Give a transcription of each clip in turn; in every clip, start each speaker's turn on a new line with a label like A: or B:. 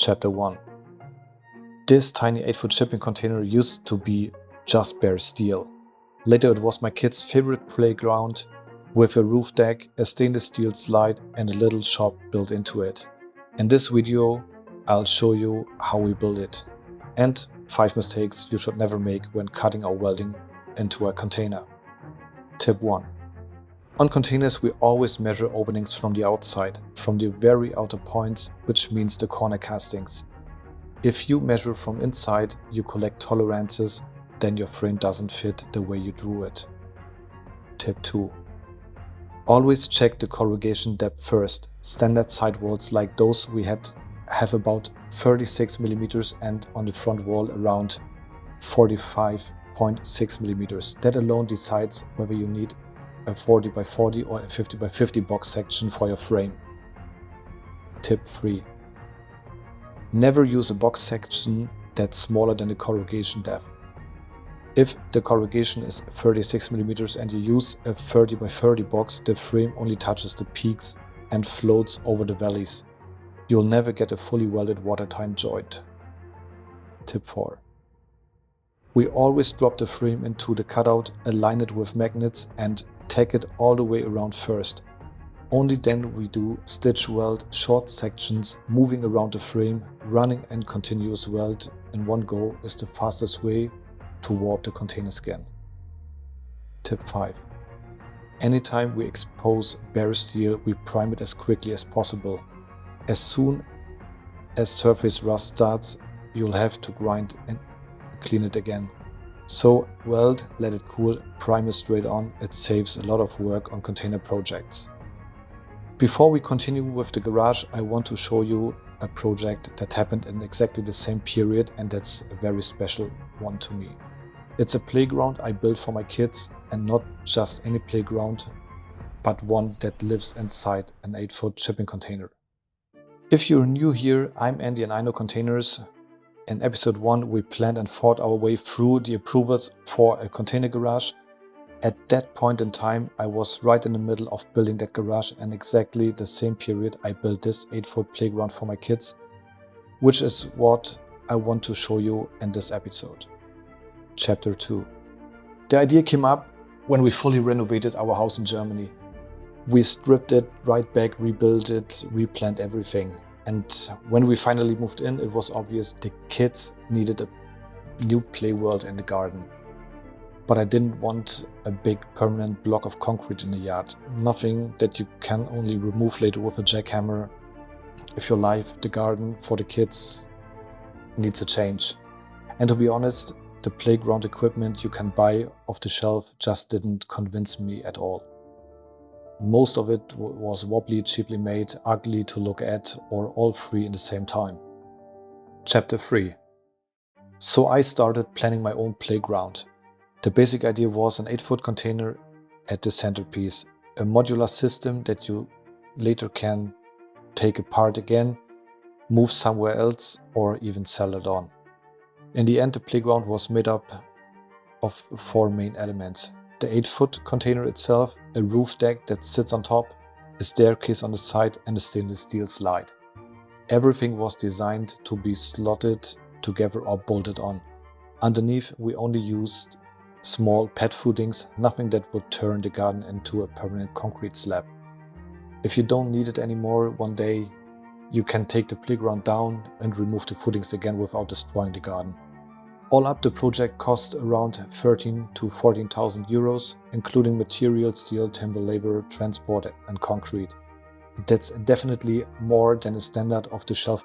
A: Chapter 1. This tiny 8-foot shipping container used to be just bare steel. Later it was my kid's favorite playground with a roof deck, a stainless steel slide and a little shop built into it. In this video I'll show you how we build it and 5 mistakes you should never make when cutting or welding into a container. Tip 1. On containers we always measure openings from the outside, from the very outer points, which means the corner castings. If you measure from inside, you collect tolerances, then your frame doesn't fit the way you drew it. Tip 2. Always check the corrugation depth first. Standard sidewalls like those we had have about 36 mm and on the front wall around 45.6 mm. That alone decides whether you need a 40 by 40 or a 50 by 50 box section for your frame. Tip 3. Never use a box section that's smaller than the corrugation depth. If the corrugation is 36 mm and you use a 30 by 30 box, the frame only touches the peaks and floats over the valleys. You'll never get a fully welded watertight joint. Tip 4. We always drop the frame into the cutout, align it with magnets and tack it all the way around first. Only then we do stitch weld short sections, moving around the frame. Running and continuous weld in one go is the fastest way to warp the container skin. Tip 5. Anytime we expose bare steel, we prime it as quickly as possible. As soon as surface rust starts, you'll have to grind and clean it again. So weld, let it cool, prime it straight on. It saves a lot of work on container projects. Before we continue with the garage, I want to show you a project that happened in exactly the same period, and that's a very special one to me. It's a playground I built for my kids, and not just any playground, but one that lives inside an 8-foot shipping container. If you're new here, I'm Andy and I know containers. In episode 1 we planned and fought our way through the approvals for a container garage. At that point in time I was right in the middle of building that garage, and exactly the same period I built this 8-foot playground for my kids, which is what I want to show you in this episode. Chapter 2. The idea came up when we fully renovated our house in Germany. We stripped it right back, rebuilt it, replanned everything. And when we finally moved in, it was obvious the kids needed a new play world in the garden. But I didn't want a big permanent block of concrete in the yard. Nothing that you can only remove later with a jackhammer. If your life, the garden for the kids needs a change. And to be honest, the playground equipment you can buy off the shelf just didn't convince me at all. Most of it was wobbly, cheaply made, ugly to look at, or all three in the same time. Chapter 3. So I started planning my own playground. The basic idea was an 8-foot container at the centerpiece, a modular system that you later can take apart again, move somewhere else, or even sell it on. In the end, the playground was made up of 4 main elements. The 8-foot container itself, a roof deck that sits on top, a staircase on the side and a stainless steel slide. Everything was designed to be slotted together or bolted on. Underneath we only used small pad footings, nothing that would turn the garden into a permanent concrete slab. If you don't need it anymore one day, you can take the playground down and remove the footings again without destroying the garden. All up, the project cost around 13,000 to 14,000 euros, including material, steel, timber, labor, transport and concrete. That's definitely more than a standard off-the-shelf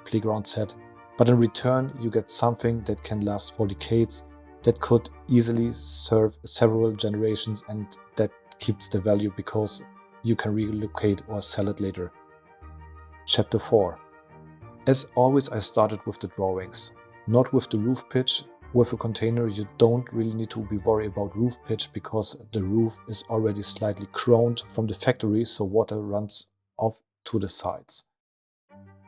A: playground set, but in return you get something that can last for decades, that could easily serve several generations, and that keeps the value because you can relocate or sell it later. Chapter 4. As always, I started with the drawings. Not with the roof pitch. With a container you don't really need to be worried about roof pitch because the roof is already slightly crowned from the factory, so water runs off to the sides.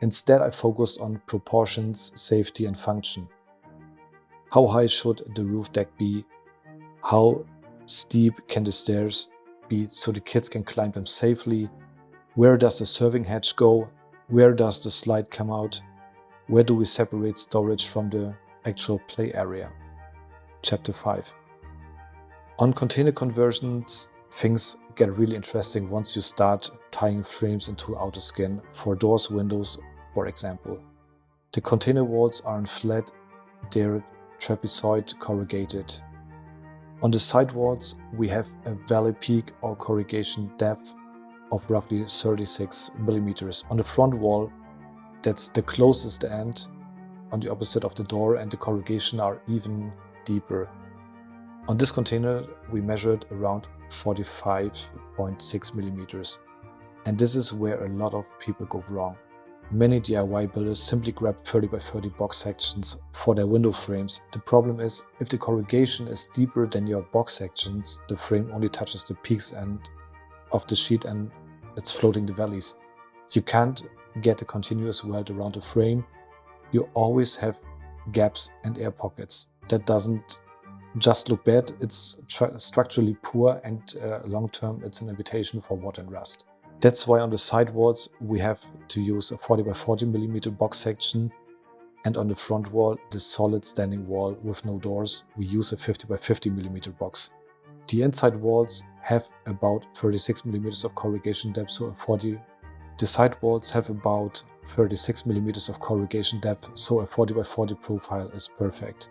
A: Instead I focused on proportions, safety and function. How high should the roof deck be? How steep can the stairs be so the kids can climb them safely? Where does the serving hatch go? Where does the slide come out? Where do we separate storage from the actual play area? Chapter 5. On container conversions, things get really interesting once you start tying frames into outer skin for doors, windows, for example. The container walls aren't flat, they're trapezoid corrugated. On the side walls, we have a valley peak or corrugation depth of roughly 36 millimeters. On the front wall, that's the closest end on the opposite of the door, and the corrugation are even deeper. On this container, we measured around 45.6 millimeters. And this is where a lot of people go wrong. Many DIY builders simply grab 30 by 30 box sections for their window frames. The problem is, if the corrugation is deeper than your box sections, the frame only touches the peaks end of the sheet and it's floating the valleys. You can't get a continuous weld around the frame. You always have gaps and air pockets. That doesn't just look bad, it's structurally poor, and long term it's an invitation for rot and rust. That's why on the side walls we have to use a 40 by 40 millimeter box section, and on the front wall, the solid standing wall with no doors, we use a 50 by 50 millimeter box. The inside walls have about 36 millimeters of corrugation depth, so the side walls have about 36 millimeters of corrugation depth, so a 40 by 40 profile is perfect.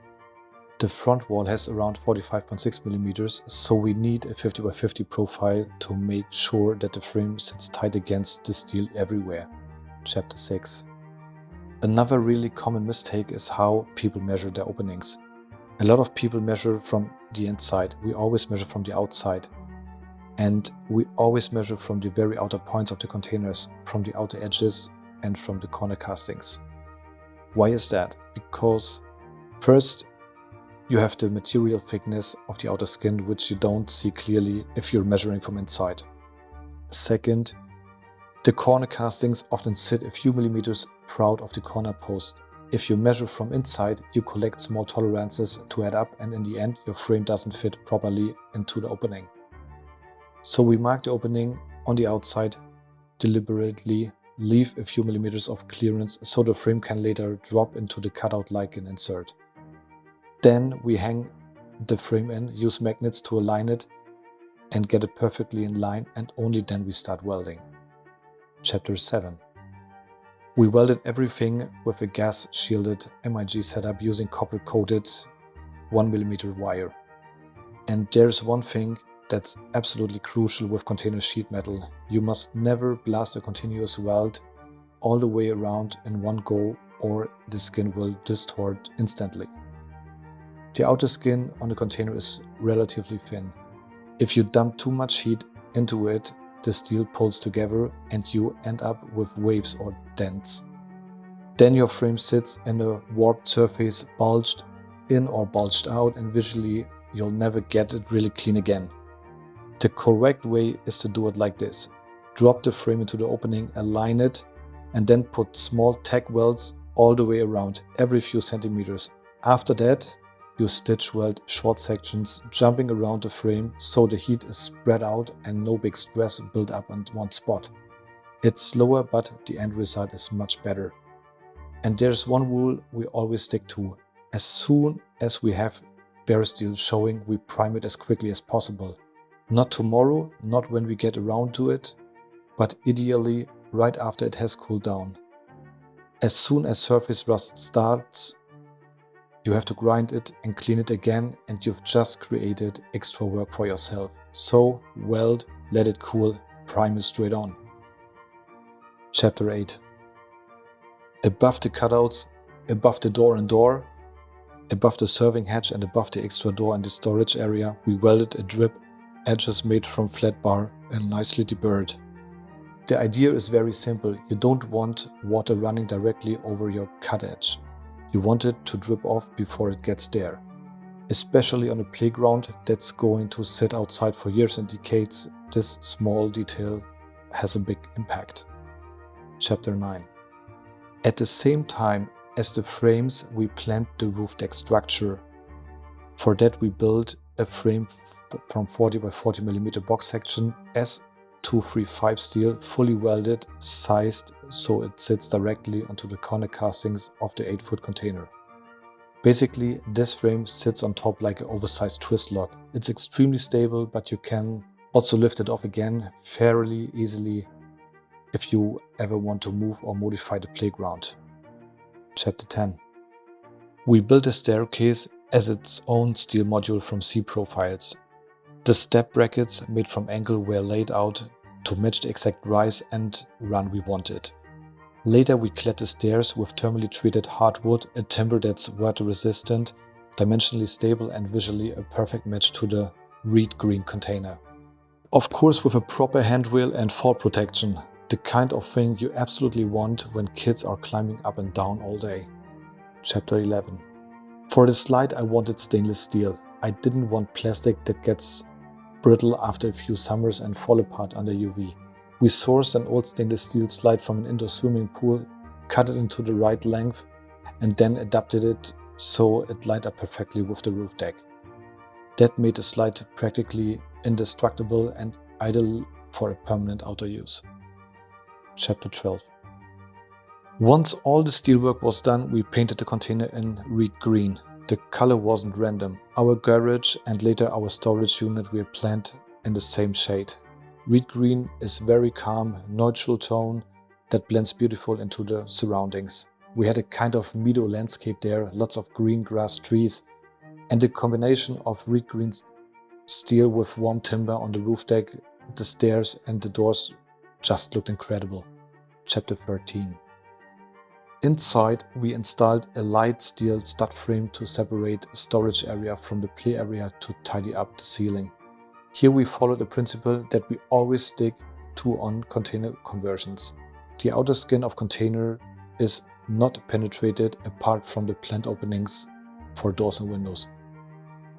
A: The front wall has around 45.6 millimeters, so we need a 50 by 50 profile to make sure that the frame sits tight against the steel everywhere. Chapter 6. Another really common mistake is how people measure their openings. A lot of people measure from the inside. We always measure from the outside. And we always measure from the very outer points of the containers, from the outer edges and from the corner castings. Why is that? Because first, you have the material thickness of the outer skin, which you don't see clearly if you're measuring from inside. Second, the corner castings often sit a few millimeters proud of the corner post. If you measure from inside, you collect small tolerances to add up, and in the end, your frame doesn't fit properly into the opening. So we mark the opening on the outside, deliberately leave a few millimeters of clearance so the frame can later drop into the cutout like an insert. Then we hang the frame in, use magnets to align it and get it perfectly in line, and only then we start welding. Chapter 7. We welded everything with a gas-shielded MIG setup using copper-coated 1mm wire. And there's one thing that's absolutely crucial with container sheet metal. You must never blast a continuous weld all the way around in one go, or the skin will distort instantly. The outer skin on the container is relatively thin. If you dump too much heat into it, the steel pulls together and you end up with waves or dents. Then your frame sits in a warped surface, bulged in or bulged out, and visually you'll never get it really clean again. The correct way is to do it like this. Drop the frame into the opening, align it, and then put small tack welds all the way around, every few centimeters. After that, you stitch weld short sections, jumping around the frame so the heat is spread out and no big stress build up in one spot. It's slower, but the end result is much better. And there's one rule we always stick to. As soon as we have bare steel showing, we prime it as quickly as possible. Not tomorrow, not when we get around to it, but ideally right after it has cooled down. As soon as surface rust starts, you have to grind it and clean it again, and you've just created extra work for yourself. So weld, let it cool, prime it straight on. Chapter 8. Above the cutouts, above the door and door, above the serving hatch and above the extra door and the storage area, we welded a drip, edges made from flat bar and nicely deburred. The idea is very simple. You don't want water running directly over your cut edge. You want it to drip off before it gets there. Especially on a playground that's going to sit outside for years and decades, this small detail has a big impact. Chapter 9. At the same time as the frames, we planned the roof deck structure. For that we built a frame from 40 by 40 millimeter box section as 235 steel, fully welded, sized so it sits directly onto the corner castings of the 8-foot container. Basically, this frame sits on top like an oversized twist lock. It's extremely stable, but you can also lift it off again fairly easily if you ever want to move or modify the playground. Chapter 10. We built a staircase as its own steel module from C-profiles. The step brackets made from angle were laid out to match the exact rise and run we wanted. Later we clad the stairs with thermally treated hardwood, a timber that's water resistant, dimensionally stable and visually a perfect match to the reed green container. Of course with a proper handrail and fall protection, the kind of thing you absolutely want when kids are climbing up and down all day. Chapter 11. For the slide I wanted stainless steel. I didn't want plastic that gets brittle after a few summers and fall apart under UV. We sourced an old stainless steel slide from an indoor swimming pool, cut it into the right length, and then adapted it so it lined up perfectly with the roof deck. That made the slide practically indestructible and ideal for a permanent outdoor use. Chapter 12. Once all the steelwork was done, we painted the container in reed green. The color wasn't random. Our garage and later our storage unit were planned in the same shade. Reed green is very calm, neutral tone that blends beautiful into the surroundings. We had a kind of meadow landscape there, lots of green grass, trees, and the combination of reed green steel with warm timber on the roof deck, the stairs and the doors just looked incredible. Chapter 13. Inside, we installed a light steel stud frame to separate storage area from the play area to tidy up the ceiling. Here we followed the principle that we always stick to on container conversions. The outer skin of container is not penetrated apart from the plant openings for doors and windows.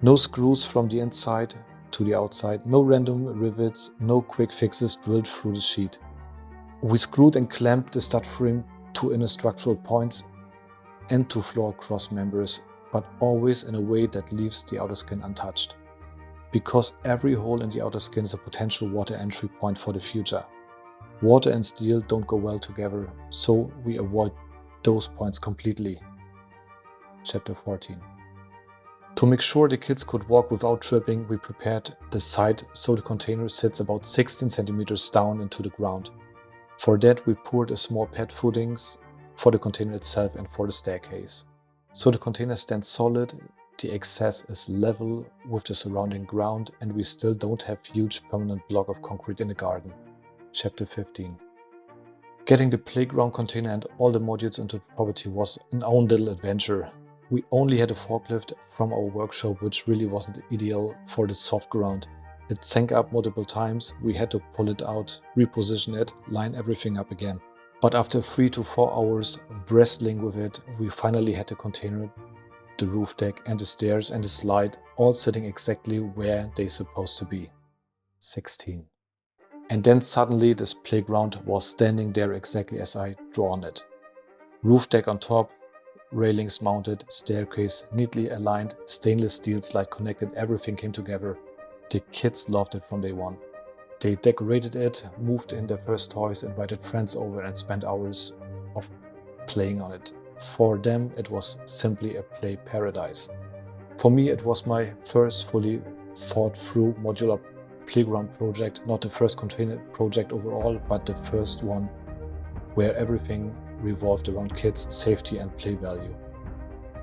A: No screws from the inside to the outside, no random rivets, no quick fixes drilled through the sheet. We screwed and clamped the stud frame to inner structural points and to floor cross members, but always in a way that leaves the outer skin untouched. Because every hole in the outer skin is a potential water entry point for the future. Water and steel don't go well together, so we avoid those points completely. Chapter 14. To make sure the kids could walk without tripping, we prepared the site so the container sits about 16 centimeters down into the ground. For that, we poured a small pad footings for the container itself and for the staircase. So the container stands solid, the access is level with the surrounding ground, and we still don't have huge permanent block of concrete in the garden. Chapter 15. Getting the playground container and all the modules into the property was an own little adventure. We only had a forklift from our workshop, which really wasn't ideal for the soft ground. It sank up multiple times, we had to pull it out, reposition it, line everything up again. But after 3 to 4 hours of wrestling with it, we finally had the container, the roof deck and the stairs and the slide all sitting exactly where they're supposed to be. 16. And then suddenly this playground was standing there exactly as I drawn it. Roof deck on top, railings mounted, staircase neatly aligned, stainless steel slide connected, everything came together. The kids loved it from day one. They decorated it, moved in their first toys, invited friends over and spent hours of playing on it. For them, it was simply a play paradise. For me, it was my first fully thought through modular playground project, not the first container project overall, but the first one where everything revolved around kids' safety and play value.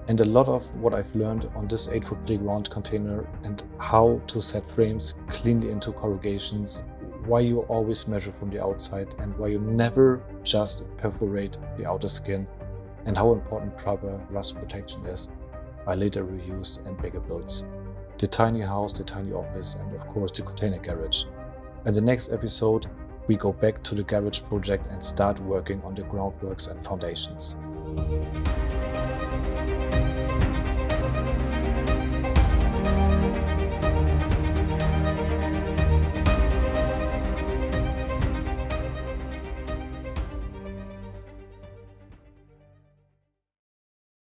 A: And a lot of what I've learned on this 8-foot playground container and how to set frames cleanly into corrugations, why you always measure from the outside and why you never just perforate the outer skin, and how important proper rust protection is, I later reused in bigger builds. The tiny house, the tiny office, and of course the container garage. In the next episode, we go back to the garage project and start working on the groundworks and foundations.